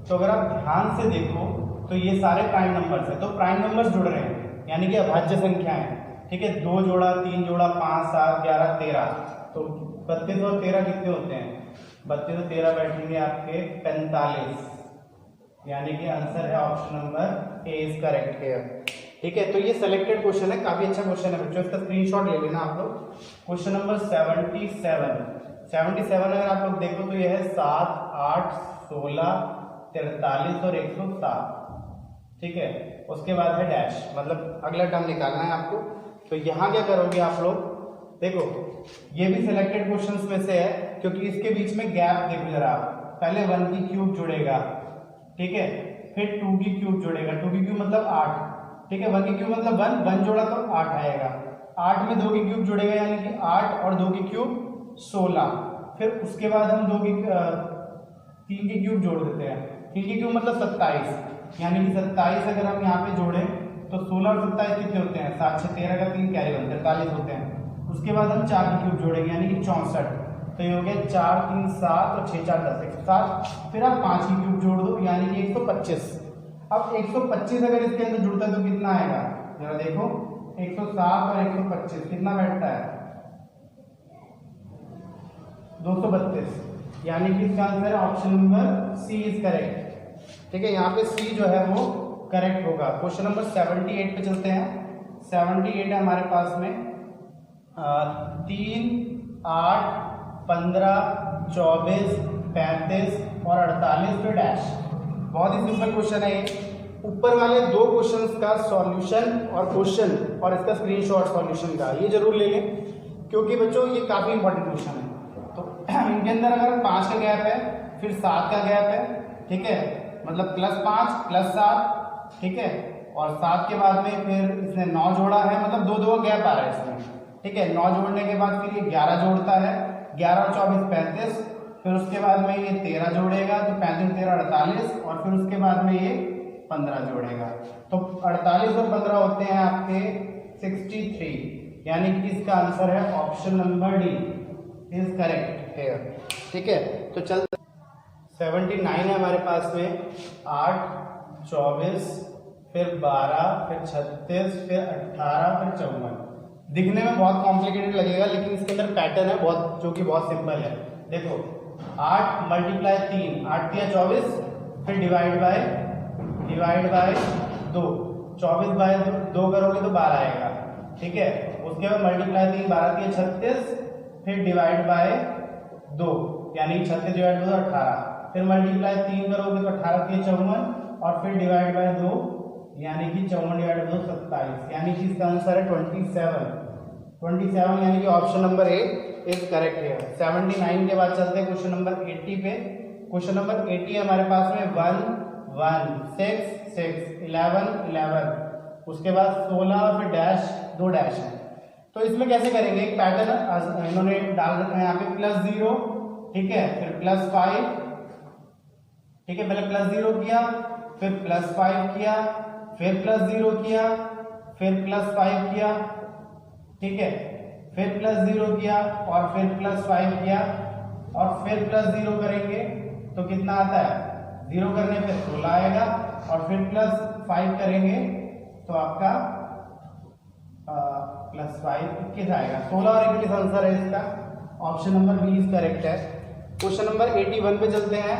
तो अगर आप ध्यान से देखो तो ये सारे प्राइम नंबर्स है, तो प्राइम नंबर्स जुड़ रहे हैं, यानी कि अभाज्य संख्या है, ठीक है, 2 जोड़ा, 3 जोड़ा, 5, 7, 11, 13, तो 32 और 13 कितने होते हैं, 32 और 13 बैठेंगे आपके 45, यानी कि आंसर है option number A is correct here. ठीक है, तो ये सिलेक्टेड क्वेश्चन है, काफी अच्छा क्वेश्चन है बच्चों, इसका स्क्रीनशॉट ले लेना आप लोग। क्वेश्चन नंबर 77 अगर आप लोग देखो तो ये है 7, 8, 16, 43 और 107, ठीक है, उसके बाद है डैश, मतलब अगला टर्म निकालना है आपको। तो यहाँ क्या करोगे आप लोग, देखो ये भी सिलेक्टेड क्वेश्चंस में से है, क्योंकि इसके बीच में गैप देखो जरा, पहले 1 की क्यूब जुड़ेगा, ठीक है, फिर 2 की क्यूब जुड़ेगा, 2 की क्यूब मतलब 8, ठीक है, 1 की क्यूब मतलब 1 जोड़ा तो 8 आएगा, 8 में 2 की क्यूब जुड़ेगा, यानी कि 8 और 2 की क्यूब 16, फिर उसके बाद हम 3 की क्यूब जोड़ देते हैं, 3 की क्यूब मतलब 27, यानी कि 27 अगर हम यहाँ पे जोड़ें तो 16 और 27 कितने होते हैं, 7 6 13 का 3 कैरी 43 होते हैं। उसके बाद हम 4 की क्यूब जोड़ेंगे, यानी कि 64, तो ये हो गया 4 3 7 और 6 4 10 107, फिर आप 5 की क्यूब जोड़ दो, यानी कि 125। अब 125 अगर इसके अंदर जुड़ता है तो कितना आएगा, जरा देखो 107 और 125 कितना बैठता है, 232, यानी कि इसका आंसर है option number C is correct. ठीक है, यहाँ पे सी जो है वो करेक्ट होगा। क्वेश्चन नंबर 78 पे चलते हैं। 78 है हमारे पास में 3, 8, 15, 24, 35 और 48 पे डैश। बहुत ही सिंपल क्वेश्चन है ये। ऊपर वाले 2 क्वेश्चंस का सॉल्यूशन और क्वेश्चन और इसका स्क्रीनशॉट सॉल्यूशन का ये जरूर ले लें, क्योंकि बच्चों ये काफी इंपॉर्टेंट क्वेश्चन है। तो इनके अंदर अगर 5 का गैप है, फिर 7 का गैप है, ठीक है, मतलब +5 +7, ठीक है, और 7 के बाद में फिर इसने 9 जोड़ा है, मतलब 2 का गैप आ रहा है इसमें, ठीक है, 9 जोड़ने के बाद फिर ये 11 जोड़ता है, 11 और 24 35, फिर उसके बाद में ये 13 जोड़ेगा तो 35 13 48, और फिर उसके बाद में ये 15 जोड़ेगा। तो 48 और 15 होते हैं आपके 63, यानी कि इसका आंसर है option number D is correct here. ठीक है, तो चल 79 है हमारे पास में, 8 24 फिर 12 फिर 36 फिर 18 फिर 54। दिखने में बहुत कॉम्प्लिकेटेड लगेगा लेकिन इसके अंदर पैटर्न है बहुत, जो कि बहुत सिंपल है। देखो 8 मल्टीप्लाई 3, 8 या 24, फिर डिवाइड बाय 2, 24 बाय 2 करोगे तो 12 आएगा। ठीक है, उसके बाद मल्टीप्लाई 3, 12 या 36, फिर डिवाइड बाय 2, यानी 36 डिवाइड 2 18, फिर मल्टीप्लाई 3 करोगे तो 18 के 54, और फिर डिवाइड बाय 2, यानी कि 54 डिवाइड 2 27, यानी कि इसका आंसर है 27, यानी कि option number A is correct है। 79 के बाद चलते हैं क्वेश्चन नंबर 80 पे। क्वेश्चन नंबर 80 हमारे पास में 1 1 6 6 11 11, उसके बाद 16 और फिर डैश 2 डैश है। तो इसमें कैसे करेंगे, एक पैटर्न इन्होंने डाल रखा है यहाँ पे +0, ठीक है, फिर +5, ठीक है, पहले +0 किया, फिर +5 किया, फिर +0 किया, फिर +5 किया, ठीक है, फिर +0 किया और फिर +5 किया और फिर +0 करेंगे तो कितना आता है, 0 करने पे 16 आएगा, और फिर +5 करेंगे तो आपका +5 21 आएगा। 16 और 21 आंसर है इसका, option number B is correct है। क्वेश्चन नंबर 81 पे चलते हैं।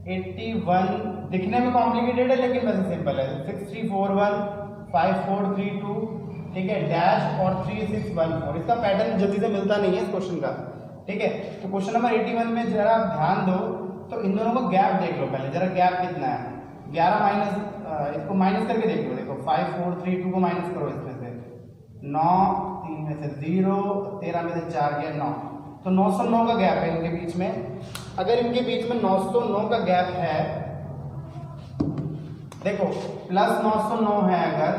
81 दिखने में कॉम्प्लिकेटेड है लेकिन वैसे सिंपल है। 6341 5432, ठीक है, डैश और 3614। इसका पैटर्न जल्दी से मिलता नहीं है इस क्वेश्चन का। ठीक है, तो क्वेश्चन नंबर 81 में जरा आप ध्यान दो तो इन दोनों का गैप देख लो पहले, जरा गैप कितना है। 11 माइनस, इसको माइनस करके देख लो, देखो 5432 को माइनस करो इसमें से 9, 3 में से 0, 13 में से 4 गया 9, तो 909 का गैप है इनके बीच में। अगर इनके बीच में 909 का गैप है, देखो +909 है, अगर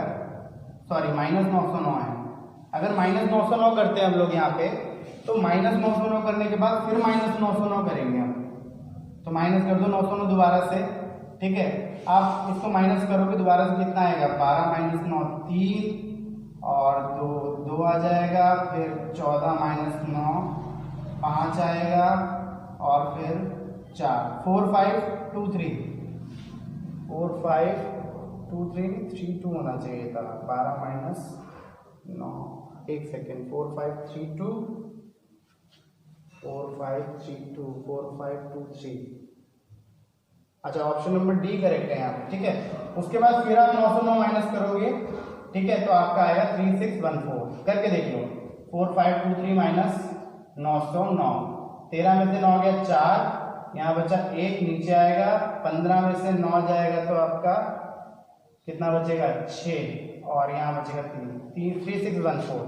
सॉरी -909 है, अगर -909 करते हैं हम लोग यहाँ पे, तो -909 करने के बाद फिर -909 करेंगे हम, तो माइनस कर दो 909 दोबारा से। ठीक है, आप इसको माइनस करोगे दोबारा से कितना आएगा, 12 - 9 3 और 2 आ जाएगा, फिर 14 - 9 5 आएगा, और फिर 4 4 5 2 3 4 5 2 3 3 2 होना चाहिए था। 12 - 9, एक सेकेंड, 4 5 3 2 4 5 3 2 4 5 2 3, अच्छा ऑप्शन नंबर डी करेक्ट है यहाँ पे। ठीक है, उसके बाद फिर आप 909 माइनस करोगे, ठीक है, तो आपका आएगा 3614। करके देख लो, 4 5 2 3 माइनस 909, 13 में से 9 गया 4, यहाँ बचा 1 नीचे आएगा, 15 में से 9 जाएगा तो आपका कितना बचेगा 6, और यहाँ बचेगा 3 3614,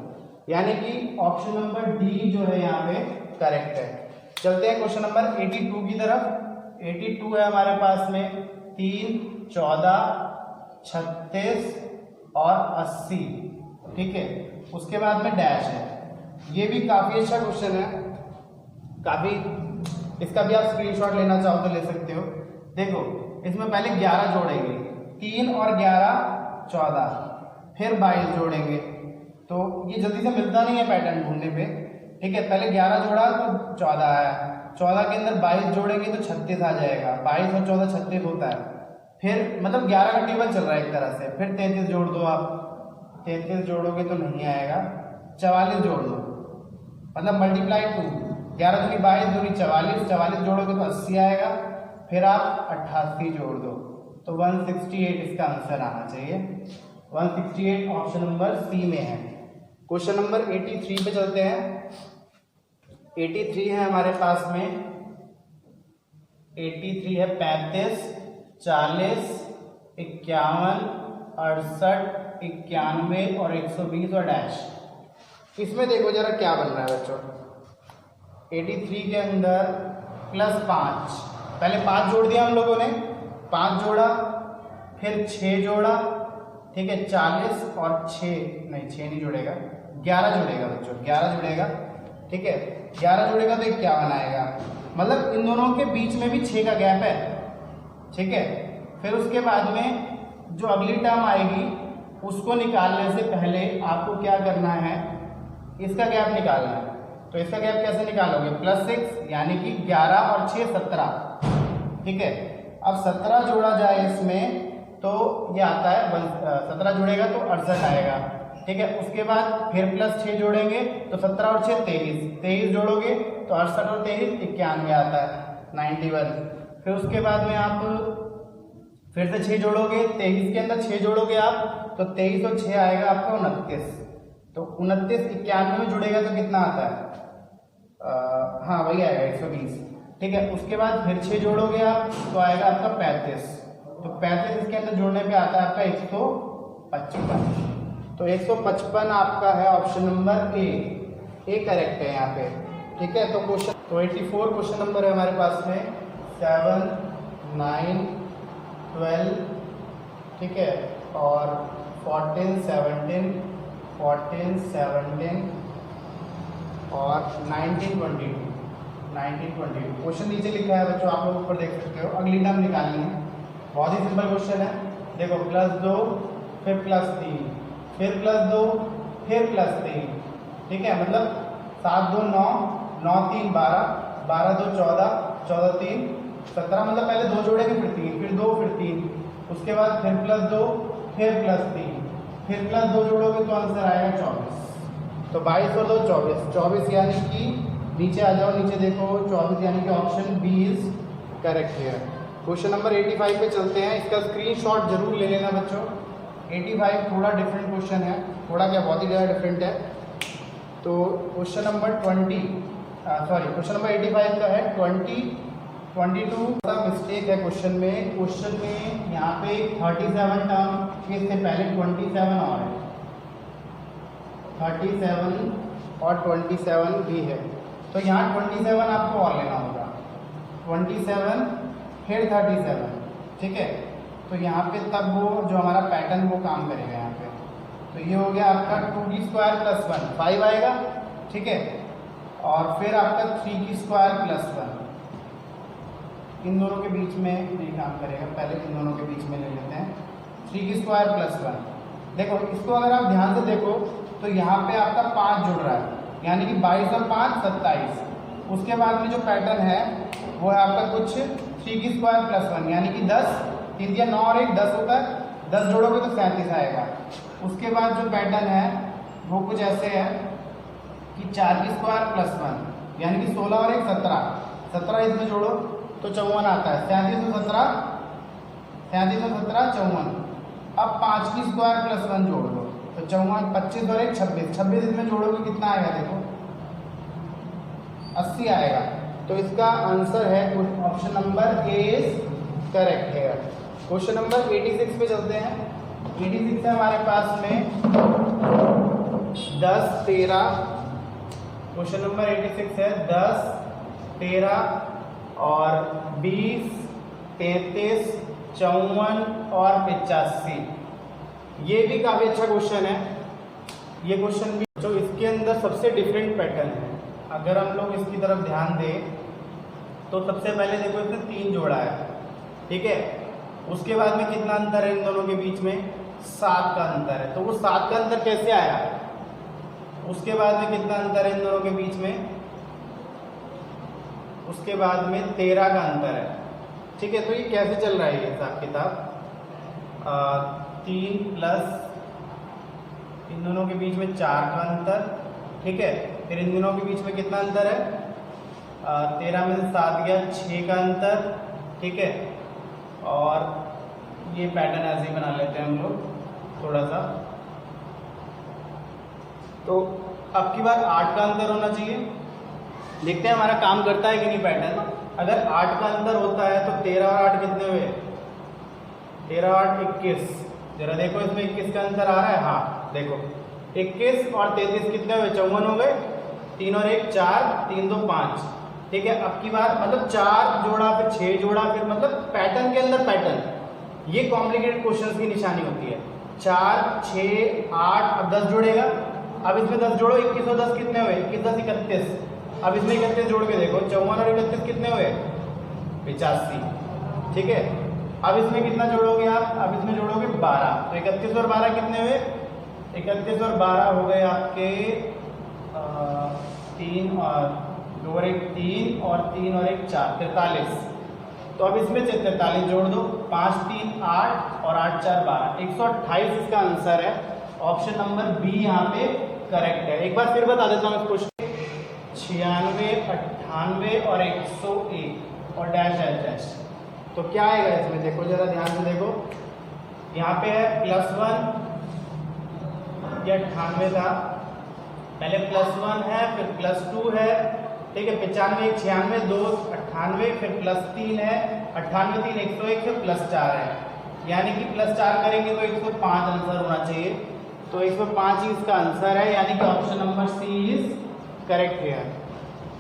यानी कि ऑप्शन नंबर डी जो है यहाँ पे करेक्ट है। चलते हैं क्वेश्चन नंबर 82 की तरफ। 82 है हमारे पास में 3 14 36 और 80, ठीक है, उसके बाद में डैश है। ये भी काफी अच्छा क्वेश्चन है, काफी, इसका भी आप स्क्रीनशॉट लेना चाहो तो ले सकते हो। देखो इसमें पहले 11 जोड़ेंगे, 3 और 11 14, फिर 22 जोड़ेंगे, तो ये जल्दी से मिलता नहीं है पैटर्न ढूंढने पे। ठीक है, पहले 11 जोड़ा तो 14 आया, 14 के अंदर 22 जोड़ेंगे तो 36 आ जाएगा, 22 और 14 36 होता है। फिर मतलब 11 का टेबल चल रहा है एक तरह से, फिर 33 जोड़ दो आप, 33 जोड़ोगे तो नहीं आएगा, 44 जोड़ दो, मतलब मल्टीप्लाई 2, 11 दूनी 22 दूनी 44, 44 जोड़ोगे तो 80 आएगा, फिर आप 88 जोड़ दो तो 168 इसका आंसर आना चाहिए। 168 ऑप्शन नंबर सी में है। क्वेश्चन नंबर 83 पे चलते हैं। 83 है हमारे पास में, 83 है 35 40 51 68 91 और 120 और डैश। इसमें देखो जरा क्या बन रहा है बच्चों। 83 के अंदर +5, पहले 5 जोड़ दिया हम लोगों ने, 5 जोड़ा, फिर 6 जोड़ा, ठीक है, 40 और 6 नहीं, 6 नहीं जोड़ेगा, 11 जोड़ेगा बच्चों, 11 जोड़ेगा, ठीक है, 11 जोड़ेगा तो 51 आएगा, मतलब इन दोनों के बीच में भी 6 का गैप है, ठीक है। फिर उसके बाद में जो अगली टर्म आएगी उसको निकालने से पहले आपको क्या करना है, इसका गैप निकालना है। तो इसका गैप कैसे निकालोगे, +6 यानी कि 11 और 6 17, ठीक है। अब 17 जोड़ा जाए इसमें तो ये आता है 17 जोड़ेगा तो 68 आएगा, ठीक है। उसके बाद फिर +6 जोड़ेंगे तो 17 और 6 23, 23 जोड़ोगे तो 68 और 23 91 आता है 91। फिर उसके बाद में आप फिर से 6 जोड़ोगे, 23 के अंदर 6 जोड़ोगे आप तो 23 और 6 आएगा आपका 29। तो 29 91 में जुड़ेगा तो कितना आता है, हाँ वही आएगा 120, ठीक है। उसके बाद फिर 6 जोड़ोगे आप तो आएगा आपका 35। तो 35 इसके अंदर जोड़ने पे आता है आपका 155। तो 155 आपका है ऑप्शन नंबर ए करेक्ट है यहाँ पे, ठीक है। तो क्वेश्चन तो 84 क्वेश्चन नंबर है हमारे पास में 7 9 12, ठीक है, और 14 17 14 17 और 19 22 क्वेश्चन नीचे लिखा है बच्चों, आप लोग ऊपर देख सकते हो। अगली टर्म निकालनी है, बहुत ही सिंपल क्वेश्चन है। देखो +2 फिर +3 फिर +2 फिर +3, ठीक है। मतलब 7 2 9 9 3 12 12 2 14 14 3 17, मतलब पहले 2 जोड़ेंगे फिर 3 फिर 2 फिर 3, उसके बाद फिर +2 फिर +3 फिर +2 जोड़ोगे तो आंसर आएगा 24। तो 22 और 2 24, 24 यानी कि नीचे आ जाओ, नीचे देखो 24 यानी कि ऑप्शन बी इज करेक्ट है। क्वेश्चन नंबर 85 पे चलते हैं, इसका स्क्रीनशॉट जरूर ले लेना बच्चों। 85 थोड़ा डिफरेंट क्वेश्चन है, थोड़ा क्या बहुत ही ज़्यादा डिफरेंट है। तो क्वेश्चन नंबर 85 का है 22 का मिस्टेक है क्वेश्चन में। क्वेश्चन में यहाँ पे 37 टर्म के इससे पहले 27 और है, 37 और 27 भी है। तो यहाँ 27 आपको और लेना होगा, 27 फिर 37, ठीक है। तो यहाँ पे तब वो जो हमारा पैटर्न वो काम करेगा यहाँ पे। तो ये हो गया आपका 2 की स्क्वायर +1 5 आएगा, ठीक है। और फिर आपका 3 की स्क्वायर +1, इन दोनों के बीच में नहीं काम करेगा, पहले इन दोनों के बीच में ले लेते हैं। 3 की स्क्वायर +1, देखो इसको अगर आप ध्यान से देखो तो यहाँ पे आपका 5 जुड़ रहा है, यानी कि 22 और 5 27। उसके बाद में जो पैटर्न है वो है आपका कुछ 3 की स्क्वायर +1 यानी कि 10, 3 या 9 और 1 10 होता है, 10 जोड़ोगे तो 37 आएगा। उसके बाद जो पैटर्न है वो कुछ ऐसे है कि 4 की स्क्वायर +1 यानी कि 16 और 1 17, 17 इसमें जोड़ो तो 54 आता है, 37 और 17 54। अब 5 की स्क्वायर +1 जोड़ दो तो 54, 25 और 1 26, 26 इसमें जोड़ोगे कितना आएगा, देखो 80 आएगा। तो इसका आंसर है option number A is correct है। क्वेश्चन नंबर 86 पे चलते हैं। 86 है हमारे पास में 10 13, क्वेश्चन नंबर 86 है 10 13 और 20 33 54 और 85। ये भी काफ़ी अच्छा क्वेश्चन है। ये क्वेश्चन भी जो इसके अंदर सबसे डिफरेंट पैटर्न है, अगर हम लोग इसकी तरफ ध्यान दें तो सबसे पहले देखो इसने 3 जोड़ा है, ठीक है। उसके बाद में कितना अंतर है इन दोनों के बीच में, 7 का अंतर है। तो वो 7 का अंतर कैसे आया, उसके बाद में कितना अंतर है इन दोनों के बीच में, उसके बाद में 13 का अंतर है, ठीक है। तो ये कैसे चल रहा है ये हिसाब किताब, 3 प्लस इन दोनों के बीच में 4 का अंतर, ठीक है। फिर इन दोनों के बीच में कितना अंतर है, 13 में से 7 गया 6 का अंतर, ठीक है। और ये पैटर्न ऐसे ही बना लेते हैं हम लोग थोड़ा सा। तो अब की बार 8 का अंतर होना चाहिए, देखते हैं हमारा काम करता है कि नहीं पैटर्न। अगर 8 का अंतर होता है तो 13 और 8 कितने हुए, 13 और 8 21। जरा देखो इसमें 21 का अंतर आ रहा है, हाँ देखो 21 और 33 कितने हुए, 54 हो गए। 3 और 1 4, 3 2 5, ठीक है। अब की बार मतलब 4 जोड़ा फिर 6 जोड़ा, फिर मतलब पैटर्न के अंदर पैटर्न। ये कॉम्प्लिकेटेड क्वेश्चंस की निशानी होती है। 4 6 8, अब 10 जोड़ेगा, अब इसमें 10 जोड़ो, 21 और 10 कितने हुए, 21 10 31, अब इसमें 31 जोड़ के देखो, 54 और 31 कितने हुए? 85। ठीक है, अब इसमें कितना जोड़ोगे आप? अब इसमें जोड़ोगे 12। तो 31 और 12 कितने हुए? 31 और 12 हो गए आपके 3 और 2 और 1 3 और 3 और 1 4, 43। तो अब इसमें से 43 जोड़ दो, 5 3 8 और 8 4 12, 128 इसका आंसर है। ऑप्शन नंबर बी यहाँ पे करेक्ट है। एक बार फिर बता देता हूँ इस क्वेश्चन, 96 98 और 101 और डैश डैश डैश। तो क्या आएगा इसमें? देखो जरा ध्यान से देखो, यहाँ पे है +1, ये 98 था, पहले +1 है, फिर +2 है, ठीक है, 95 96 2 98, फिर +3 है, 98 3 101, फिर +4 है, यानी कि +4 करेंगे तो 105 आंसर होना चाहिए। तो 105 ही इसका आंसर है, यानी कि option number C is correct है।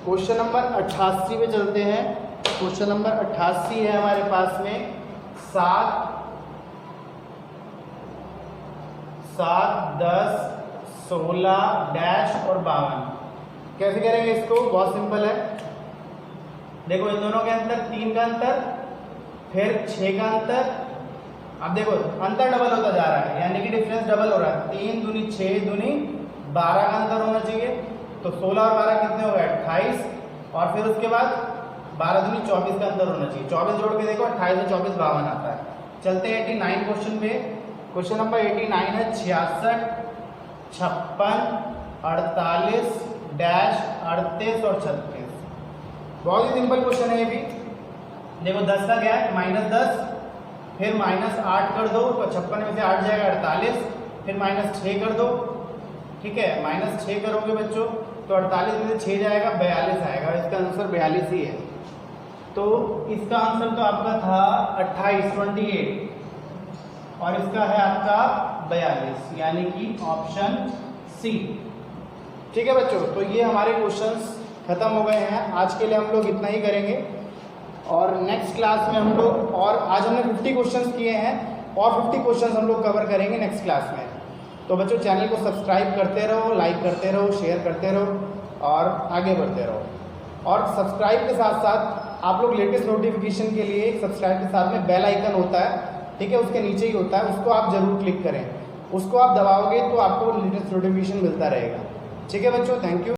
क्वेश्चन नंबर 88 पे चलते हैं। क्वेश्चन नंबर 88 है हमारे पास में 7 10 16 डैश और 52। कैसे करेंगे इसको? बहुत सिंपल है। देखो इन दोनों के अंतर 3 का अंतर, फिर 6 का अंतर। अब देखो अंतर डबल होता जा रहा है, यानी कि डिफरेंस डबल हो रहा है। 3 दूनी 6 दूनी 12 का अंतर होना चाहिए। तो 16 और 12 कितने हो गए? 28। और फिर उसके बाद 12 दूनी 24 का अंतर होना चाहिए। 24 जोड़ के देखो, 28 और 24 52 आता है। चलते हैं 89 क्वेश्चन पे। क्वेश्चन नंबर 89 है 66 56 48 डैश 38 और 36। बहुत ही सिंपल क्वेश्चन है ये भी। देखो 10 का क्या है? -10, फिर -8 कर दो तो 56 में से 8 जाएगा 48, फिर -6 कर दो, ठीक है, -6 करोगे बच्चों तो 48 में से 6 जाएगा 42 आएगा। इसका आंसर 42 ही है। तो इसका आंसर तो आपका था 28 और इसका है आपका 42, यानी कि ऑप्शन सी। ठीक है बच्चों, तो ये हमारे क्वेश्चंस खत्म हो गए हैं। आज के लिए हम लोग इतना ही करेंगे और नेक्स्ट क्लास में हम लोग, और आज हमने 50 क्वेश्चंस किए हैं और 50 क्वेश्चंस हम लोग कवर करेंगे नेक्स्ट क्लास में। तो बच्चों चैनल को सब्सक्राइब करते रहो, लाइक करते रहो, शेयर करते रहो और आगे बढ़ते रहो। और सब्सक्राइब के साथ साथ आप लोग लेटेस्ट नोटिफिकेशन के लिए सब्सक्राइब के साथ में बेल आइकन होता है, ठीक है, उसके नीचे ही होता है, उसको आप जरूर क्लिक करें। उसको आप दबाओगे तो आपको लेटेस्ट नोटिफिकेशन मिलता रहेगा। ठीक है बच्चों, थैंक यू।